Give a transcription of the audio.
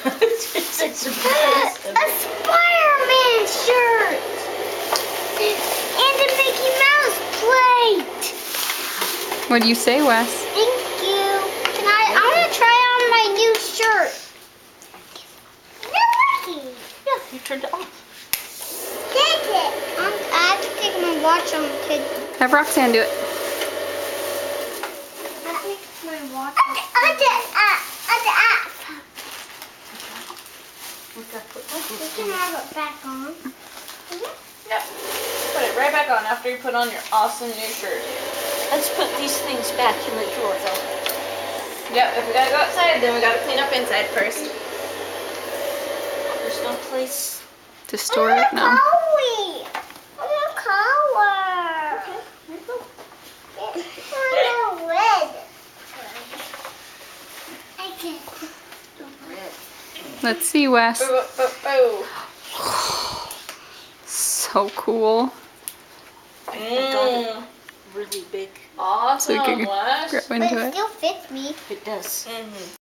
It's a surprise. A Spider-Man shirt! And a Mickey Mouse plate! What do you say, Wes? Thank you. I want to try on my new shirt. No, Yeah, you turned it off. take it. I have to take my watch on to Have Roxanne do it. my watch. On the app. We gotta put You can have it back on. Yep. Put it right back on after you put on your awesome new shirt. Let's put these things back in the drawer though. Yep, if we gotta go outside, then we gotta clean up inside first. There's no place. To store it now. I want color. Okay, here you go. I want red. I can. Red. Let's see, Wes. Boo, boo, boo, boo. So cool. I got it really big. Awesome, So you can Wes. grow But into it it. still fits me. It does. Mhm.